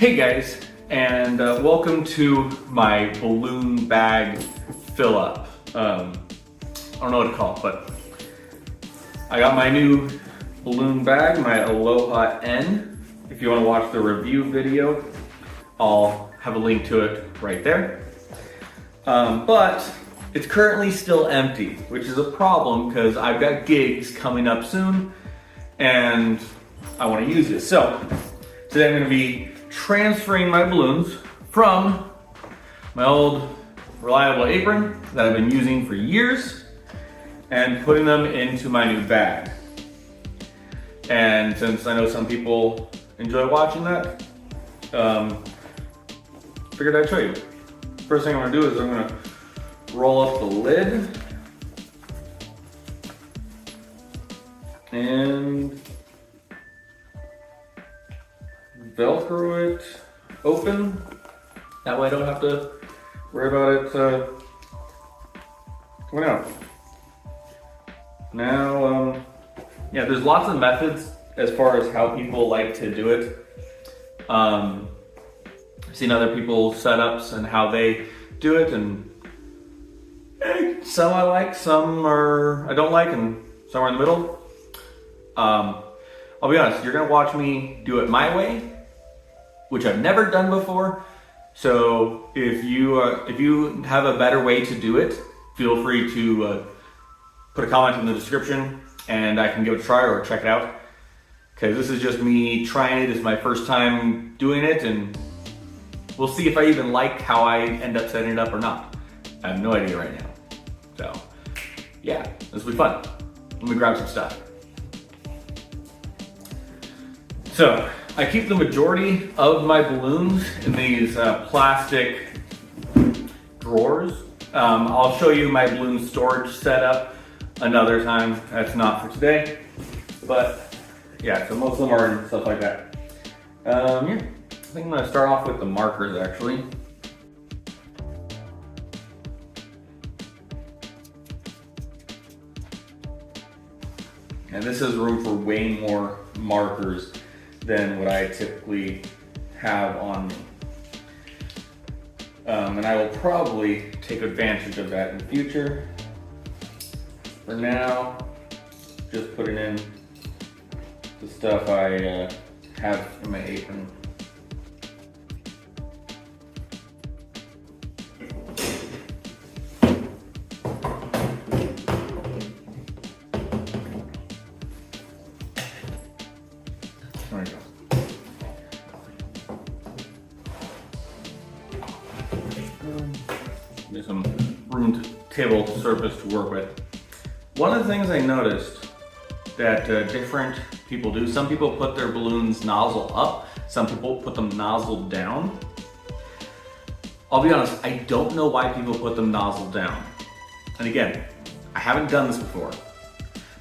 Hey guys, and welcome to my balloon bag fill up. I don't know what to call it, but I got my new balloon bag, my Aloha N. If you want to watch the review video, I'll have a link to it right there. But it's currently still empty, which is a problem because I've got gigs coming up soon and I want to use this. So today I'm going to be transferring my balloons from my old reliable apron that I've been using for years and putting them into my new bag. And since I know some people enjoy watching that, figured I'd show you. First thing I'm gonna do is I'm gonna roll up the lid and Velcro it open. That way I don't have to worry about it coming out. Now, yeah, there's lots of methods as far as how people like to do it. I've seen other people's setups and how they do it, and some I like, some I don't like, and somewhere in the middle. I'll be honest, you're gonna watch me do it my way, which I've never done before. So if you have a better way to do it, feel free to put a comment in the description and I can give it a try or check it out. Because this is just me trying it. It's my first time doing it, and we'll see if I even like how I end up setting it up or not. I have no idea right now. So yeah, this will be fun. Let me grab some stuff. So I keep the majority of my balloons in these plastic drawers. I'll show you my balloon storage setup another time. That's not for today, but yeah, so most of them are in stuff like that. Yeah, I think I'm gonna start off with the markers actually. And this is room for way more markers than what I typically have on me. And I will probably take advantage of that in the future. For now, just putting in the stuff I have in my apron. There we go. There's some room table surface to work with. One of the things I noticed that different people do, some people put their balloons nozzle up, some people put them nozzle down. I'll be honest, I don't know why people put them nozzle down. And again, I haven't done this before,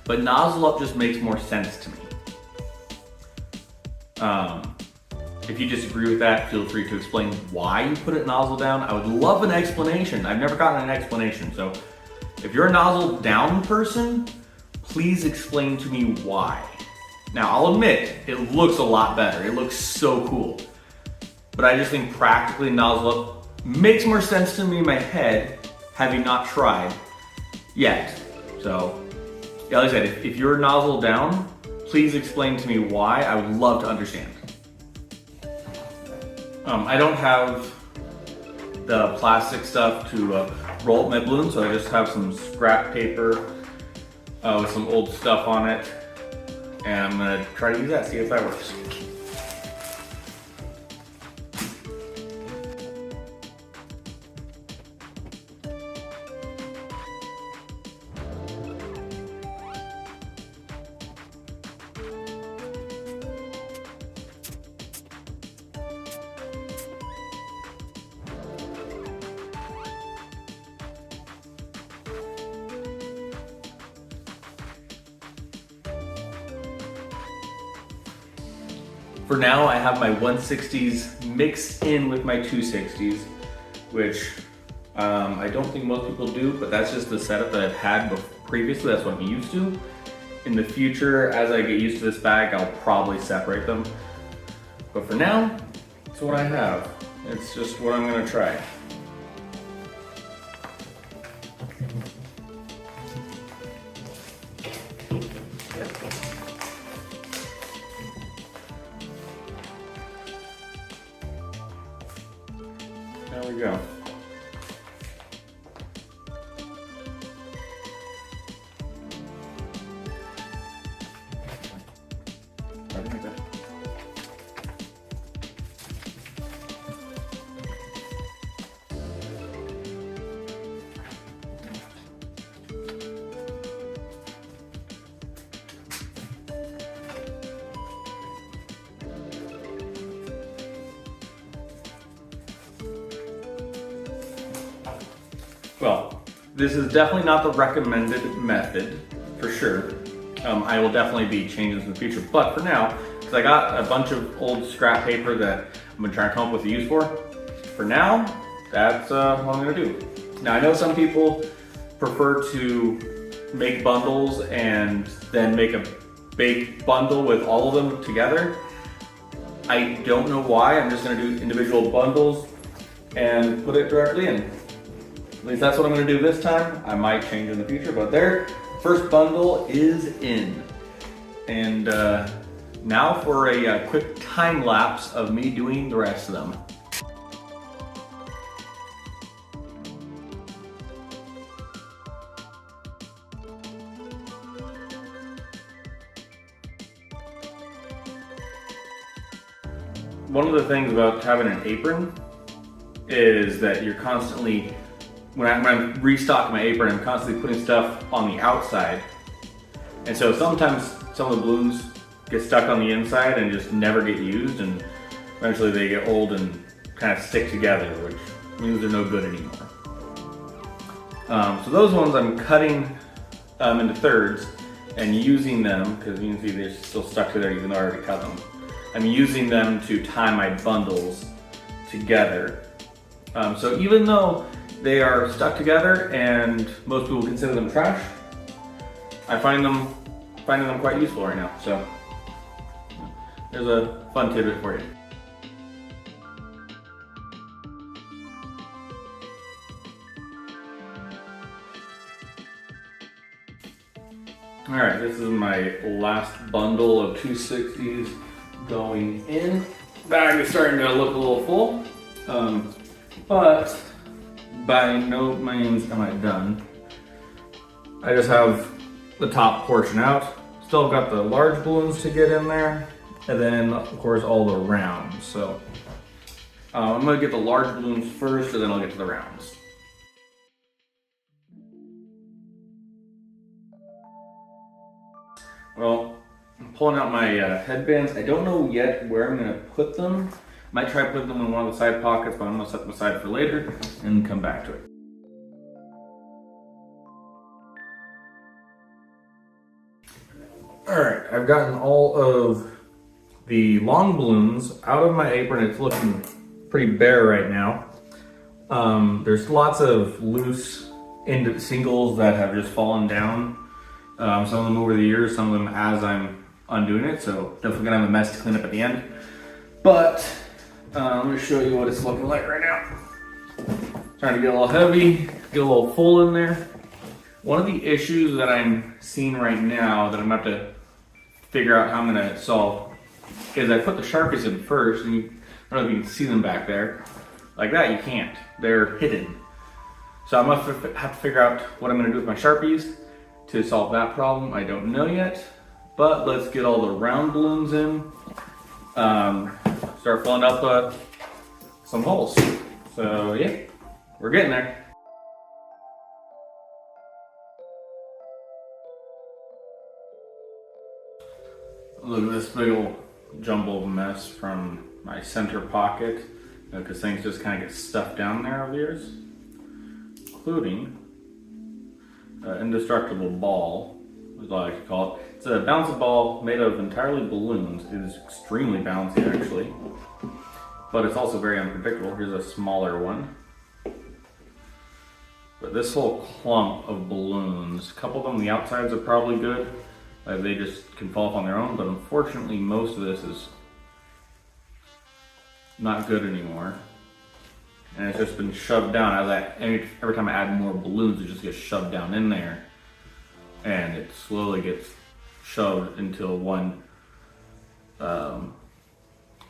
but nozzle up just makes more sense to me. If you disagree with that, feel free to explain why you put it nozzle down. I would love an explanation. I've never gotten an explanation. So if you're a nozzle down person, please explain to me why. Now I'll admit, it looks a lot better. It looks so cool. But I just think practically nozzle up makes more sense to me in my head, having not tried yet. So yeah, like I said, if you're nozzle down, please explain to me why. I would love to understand. I don't have the plastic stuff to roll up my balloon, so I just have some scrap paper with some old stuff on it, and I'm gonna try to use that, see if that works. For now, I have my 160s mixed in with my 260s, which I don't think most people do, but that's just the setup that I've had previously. That's what I'm used to. In the future, as I get used to this bag, I'll probably separate them. But for now, it's That's what I have. It's just what I'm gonna try. There we go. Well, this is definitely not the recommended method, for sure. I will definitely be changing this in the future, but for now, because I got a bunch of old scrap paper that I'm gonna try and come up with a use for now, that's what I'm gonna do. Now, I know some people prefer to make bundles and then make a big bundle with all of them together. I don't know why. I'm just gonna do individual bundles and put it directly in. At least that's what I'm gonna do this time. I might change in the future, but there, first bundle is in. And now for a quick time lapse of me doing the rest of them. One of the things about having an apron is that you're constantly, when I'm restocking my apron, I'm constantly putting stuff on the outside. And so sometimes some of the balloons get stuck on the inside and just never get used, and eventually they get old and kind of stick together, which means they're no good anymore. So those ones I'm cutting into thirds and using them, because you can see they're still stuck to there even though I already cut them. I'm using them to tie my bundles together. So even though they are stuck together and most people consider them trash, I find them quite useful right now. So there's a fun tidbit for you. All right, this is my last bundle of 260s going in. Bag is starting to look a little full, but by no means am I done. I just have the top portion out. Still got the large balloons to get in there, and then of course all the rounds. So I'm gonna get the large balloons first, and then I'll get to the rounds. Well, I'm pulling out my headbands. I don't know yet where I'm gonna put them. Might try putting them in one of the side pockets, but I'm gonna set them aside for later and come back to it. All right, I've gotten all of the long balloons out of my apron. It's looking pretty bare right now. There's lots of loose end singles that have just fallen down. Some of them over the years, some of them as I'm undoing it, so definitely gonna have a mess to clean up at the end. But I'm gonna show you what it's looking like right now. Trying to get a little heavy, get a little full in there. One of the issues that I'm seeing right now that I'm gonna have to figure out how I'm gonna solve is I put the Sharpies in first, and I don't know if you can see them back there. Like that, you can't. They're hidden. So I'm gonna have to figure out what I'm gonna do with my Sharpies to solve that problem. I don't know yet, but let's get all the round balloons in. Start filling up some holes. So yeah, we're getting there. Look at this big old jumble of mess from my center pocket, because things just kind of get stuffed down there over the years, including indestructible ball, is what I like to call it. It's a bouncy ball made of entirely balloons. It is extremely bouncy actually, but it's also very unpredictable. Here's a smaller one. But this whole clump of balloons, a couple of them, the outsides are probably good. They just can fall off on their own, but unfortunately most of this is not good anymore. And it's just been shoved down. Every time I add more balloons, it just gets shoved down in there. And it slowly gets shoved into one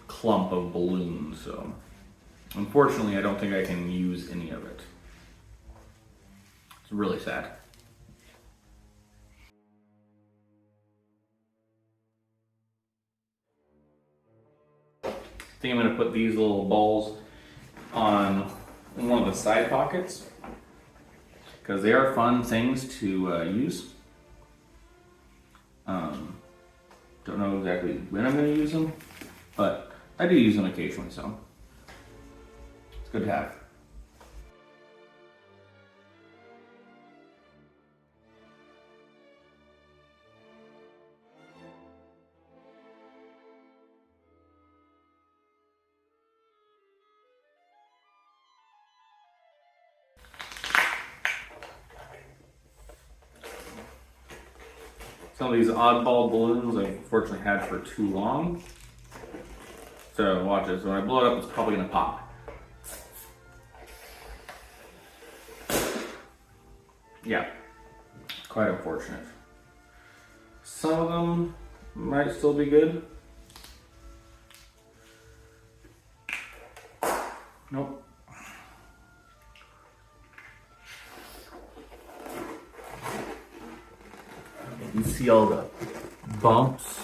clump of balloons. So unfortunately, I don't think I can use any of it. It's really sad. I think I'm gonna put these little balls on one of the side pockets because they are fun things to use. Don't know exactly when I'm going to use them, but I do use them occasionally, so it's good to have. Some of these oddball balloons I've unfortunately had for too long. So watch this, when I blow it up, it's probably gonna pop. Yeah, quite unfortunate. Some of them might still be good. Nope. You see all the bumps.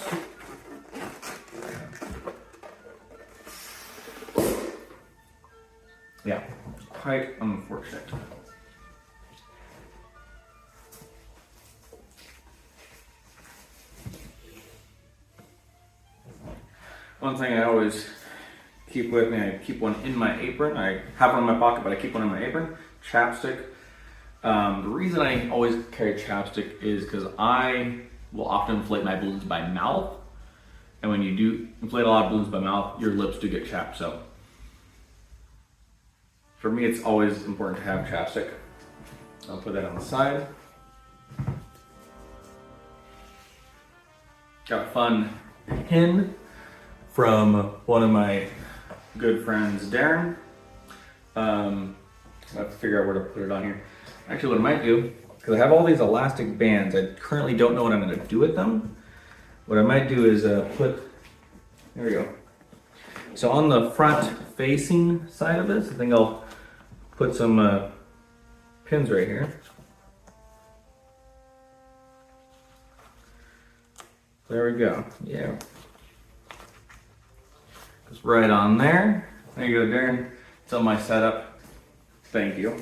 Yeah, quite unfortunate. One thing I always keep with me, I keep one in my apron. I have one in my pocket, but I keep one in my apron. Chapstick. The reason I always carry chapstick is because I will often inflate my balloons by mouth. And when you do inflate a lot of balloons by mouth, your lips do get chapped. So for me, it's always important to have chapstick. I'll put that on the side. Got a fun pin from one of my good friends, Darren. I have to figure out where to put it on here. Actually, what I might do, because I have all these elastic bands, I currently don't know what I'm going to do with them. What I might do is there we go. So on the front facing side of this, I think I'll put some pins right here. There we go, yeah. Just right on there. There you go, Darren. It's on my setup. Thank you.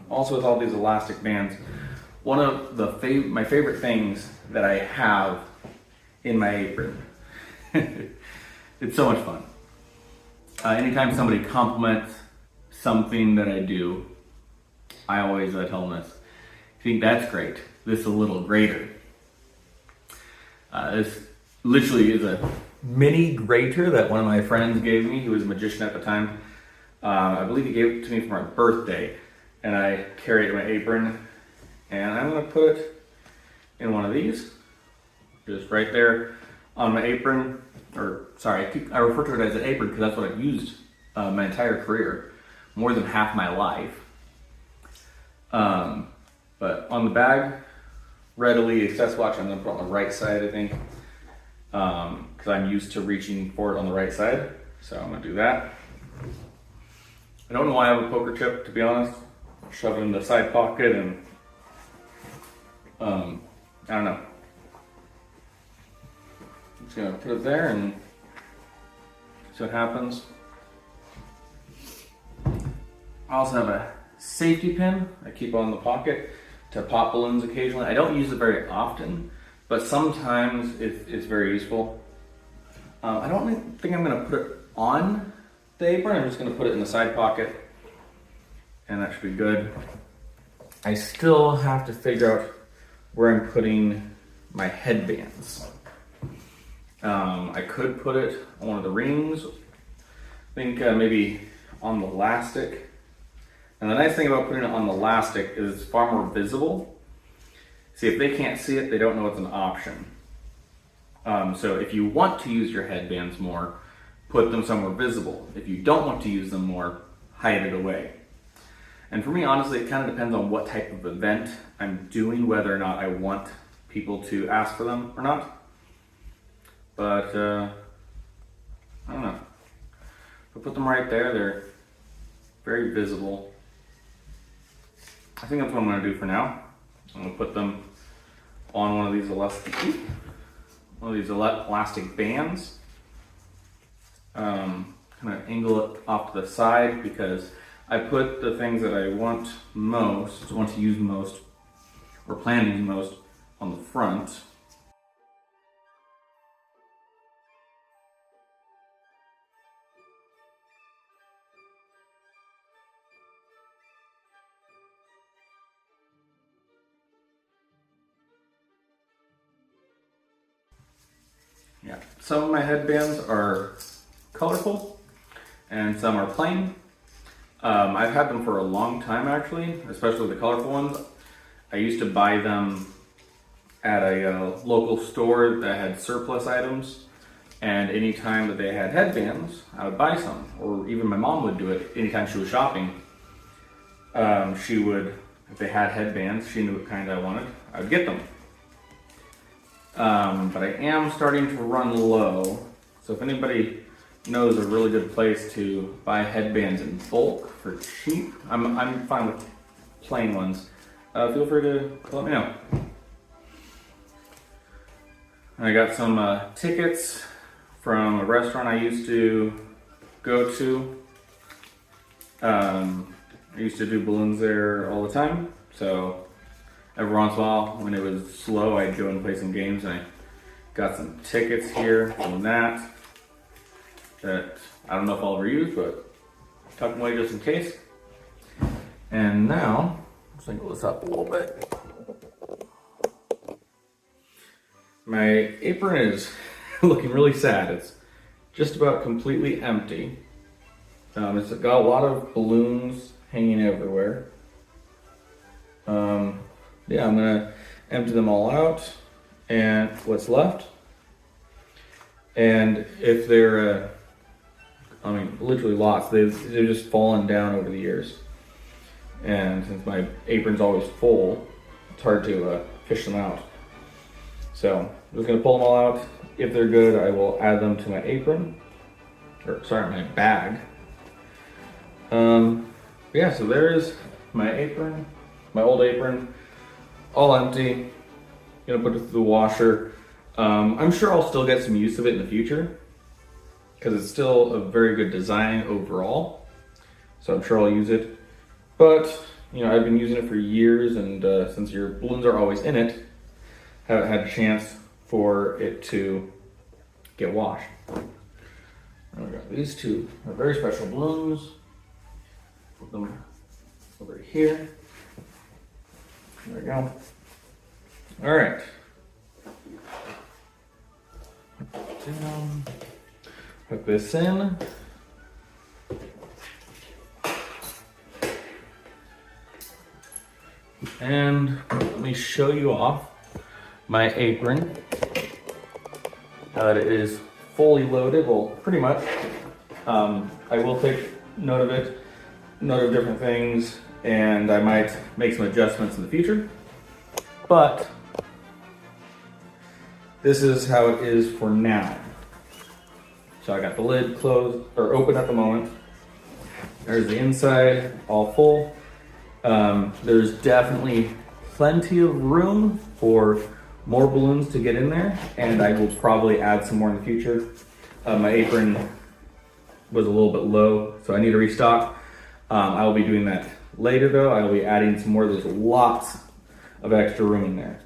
Also with all these elastic bands, one of the my favorite things that I have in my apron. It's so much fun. Anytime somebody compliments something that I do, I always tell them this. I think that's great. This is a little greater. This literally is a mini grater that one of my friends gave me. He was a magician at the time. I believe he gave it to me for my birthday, and I carry it in my apron. And I'm going to put it in one of these, just right there on my apron. Or sorry, I refer to it as an apron because that's what I've used my entire career, more than half my life. But on the bag, readily accessible. Watch, I'm going to put it on the right side, I think, because I'm used to reaching for it on the right side. So I'm going to do that. I don't know why I have a poker chip, to be honest. Shove it in the side pocket and I don't know. I'm just gonna put it there and see what happens. I also have a safety pin I keep on the pocket to pop balloons occasionally. I don't use it very often, but sometimes it's very useful. I don't think I'm gonna put it on the apron. I'm just gonna put it in the side pocket and that should be good. I still have to figure out where I'm putting my headbands. I could put it on one of the rings. I think maybe on the elastic. And the nice thing about putting it on the elastic is it's far more visible. See, if they can't see it, they don't know it's an option. So if you want to use your headbands more, put them somewhere visible. If you don't want to use them more, hide it away. And for me, honestly, it kind of depends on what type of event I'm doing, whether or not I want people to ask for them or not. But I don't know. If I put them right there, they're very visible. I think that's what I'm going to do for now. I'm going to put them on one of these elastic bands. Kind of angle it off to the side because I put the things that I want to use most, or plan to use most, on the front. Yeah, some of my headbands are colorful and some are plain. I've had them for a long time actually, especially the colorful ones. I used to buy them at a local store that had surplus items, and anytime that they had headbands, I would buy some, or even my mom would do it anytime she was shopping. She would, if they had headbands, she knew what kind I wanted, I would get them. But I am starting to run low, so if anybody knows a really good place to buy headbands in bulk for cheap, I'm fine with plain ones. Feel free to let me know. I got some tickets from a restaurant I used to go to. I used to do balloons there all the time, so every once in a while when it was slow, I'd go and play some games, and I got some tickets here from that I don't know if I'll ever use, but tuck them away just in case. And now, let's angle this up a little bit. My apron is looking really sad. It's just about completely empty. It's got a lot of balloons hanging everywhere. Yeah, I'm gonna empty them all out and what's left. And if they're, literally lots, they've just fallen down over the years. And since my apron's always full, it's hard to fish them out. So I'm just gonna pull them all out. If they're good, I will add them to my apron, my bag. Yeah, so there's my apron, my old apron, all empty. Gonna put it through the washer. I'm sure I'll still get some use of it in the future because it's still a very good design overall. So I'm sure I'll use it. But, I've been using it for years, and since your balloons are always in it, haven't had a chance for it to get washed. And we got these two are very special balloons. Put them over here. There we go. All right. Hook this in. And let me show you off my apron. Now that it is fully loaded, well, pretty much. I will take note of it, note of different things, and I might make some adjustments in the future. But this is how it is for now. So I got the lid closed, or open at the moment. There's the inside, all full. There's definitely plenty of room for more balloons to get in there, and I will probably add some more in the future. My apron was a little bit low, so I need to restock. I will be doing that later though. I will be adding some more. There's lots of extra room in there.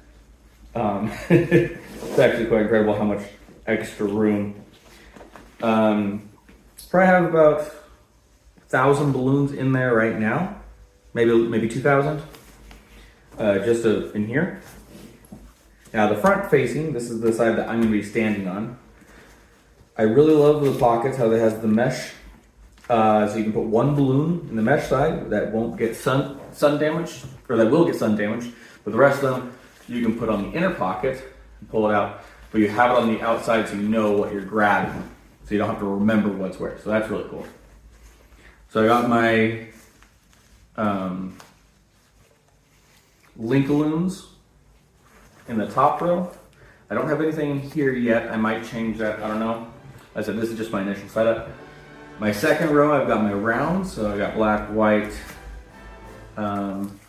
It's actually quite incredible how much extra room. Probably have about 1,000 balloons in there right now. Maybe 2,000, just in here. Now the front facing, this is the side that I'm gonna be standing on. I really love the pockets, how it has the mesh. So you can put one balloon in the mesh side that won't get sun damage, or that will get sun damage, but the rest of them you can put on the inner pocket and pull it out. but you have it on the outside so you know what you're grabbing. So you don't have to remember what's where. So that's really cool. So I got my Linkaloons in the top row. I don't have anything here yet. I might change that, I don't know. As I said, this is just my initial setup. My second row, I've got my rounds. So I got black, white, and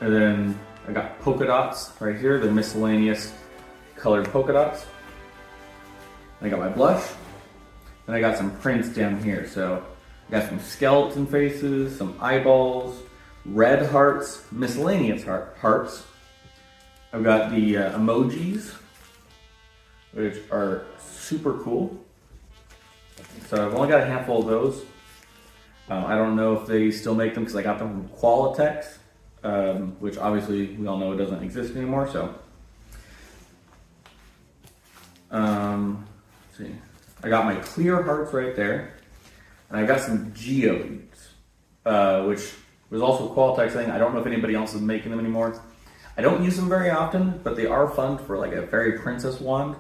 then I got polka dots right here. They're miscellaneous colored polka dots. I got my blush, and I got some prints down here. So I got some skeleton faces, some eyeballs, red hearts, miscellaneous hearts. I've got the emojis, which are super cool. So I've only got a handful of those. I don't know if they still make them because I got them from Qualitex, which obviously we all know it doesn't exist anymore. So, let's see. I got my clear hearts right there, and I got some geodes, which was also a Qualitex thing. I don't know if anybody else is making them anymore. I don't use them very often, but they are fun for like a fairy princess wand.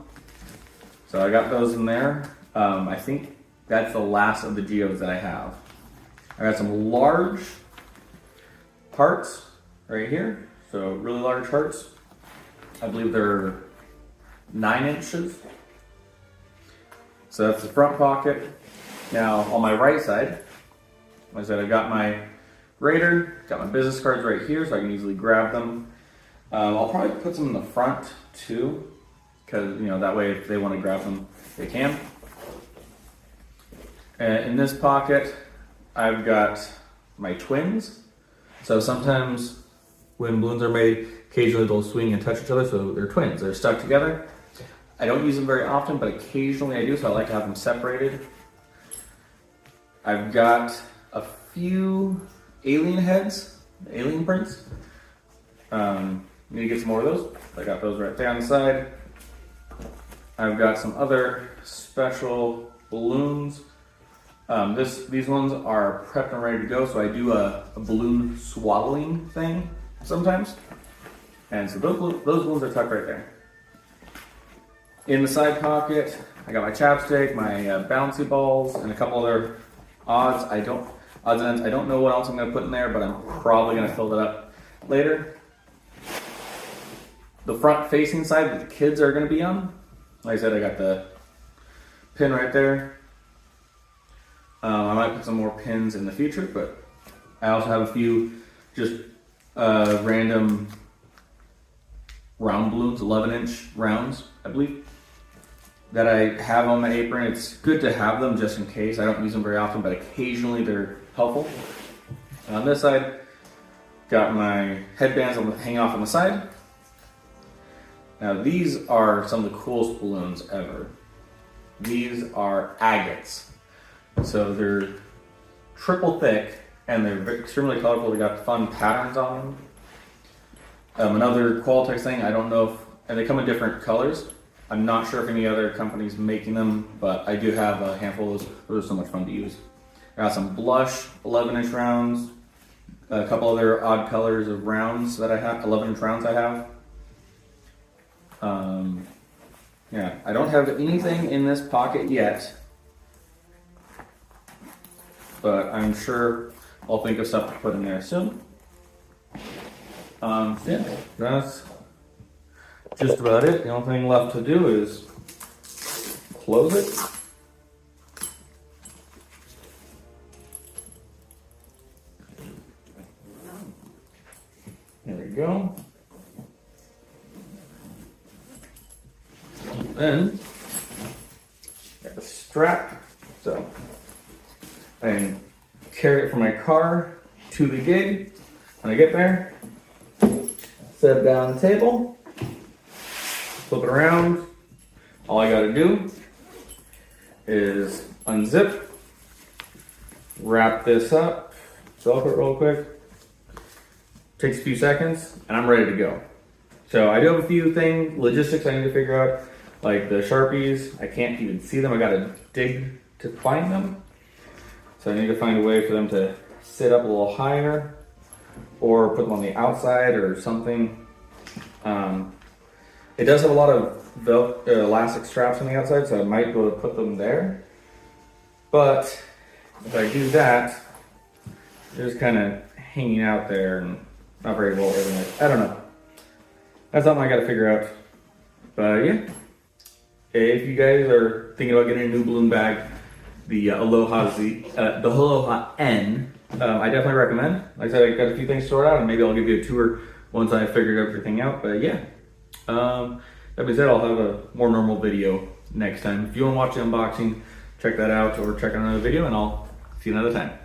So I got those in there. I think that's the last of the geodes that I have. I got some large hearts right here. So really large hearts. I believe they're 9 inches. So that's the front pocket. Now on my right side, like I said, I got my Raider, got my business cards right here so I can easily grab them. I'll probably put some in the front too, because that way if they want to grab them, they can. And in this pocket, I've got my twins. So sometimes when balloons are made, occasionally they'll swing and touch each other, so they're twins. They're stuck together. I don't use them very often, but occasionally I do, so I like to have them separated. I've got a few alien heads, alien prints. Need to get some more of those. I got those right there on the side. I've got some other special balloons. These ones are prepped and ready to go, so I do a balloon swallowing thing sometimes. And so those balloons are tucked right there. In the side pocket, I got my chapstick, my bouncy balls, and a couple other odds and ends. I don't know what else I'm going to put in there, but I'm probably going to fill it up later. The front facing side that the kids are going to be on, like I said, I got the pin right there. I might put some more pins in the future, but I also have a few just random round balloons, 11-inch rounds, I believe, that I have on my apron. It's good to have them just in case. I don't use them very often, but occasionally they're helpful. And on this side, got my headbands hanging off on the side. Now these are some of the coolest balloons ever. These are agates. So they're triple thick and they're extremely colorful. They got fun patterns on them. Another Qualitex thing, I don't know and they come in different colors. I'm not sure if any other company's making them, but I do have a handful of those. Those are so much fun to use. I got some blush 11-inch rounds, a couple other odd colors of rounds that I have, 11-inch rounds I have. Yeah, I don't have anything in this pocket yet, but I'm sure I'll think of stuff to put in there soon. Yeah, that's just about it. The only thing left to do is close it. There we go. Then got the strap, so I can carry it from my car to the gig. When I get there, set it down on the table, flip it around. All I gotta do is unzip, wrap this up, Velcro it real quick. Takes a few seconds, and I'm ready to go. So I do have a few logistics I need to figure out, like the Sharpies. I can't even see them. I gotta dig to find them. So I need to find a way for them to sit up a little higher, or put them on the outside or something. It does have a lot of elastic straps on the outside, so I might be able to put them there. But if I do that, they're just kind of hanging out there and not very well organized. I don't know. That's something I got to figure out. But yeah, if you guys are thinking about getting a new balloon bag, the Aloha N, I definitely recommend. Like I said, I got a few things sorted out, and maybe I'll give you a tour once I figured everything out. But yeah, that being said, I'll have a more normal video next time. If you want to watch the unboxing, check that out, or check out another video, and I'll see you another time.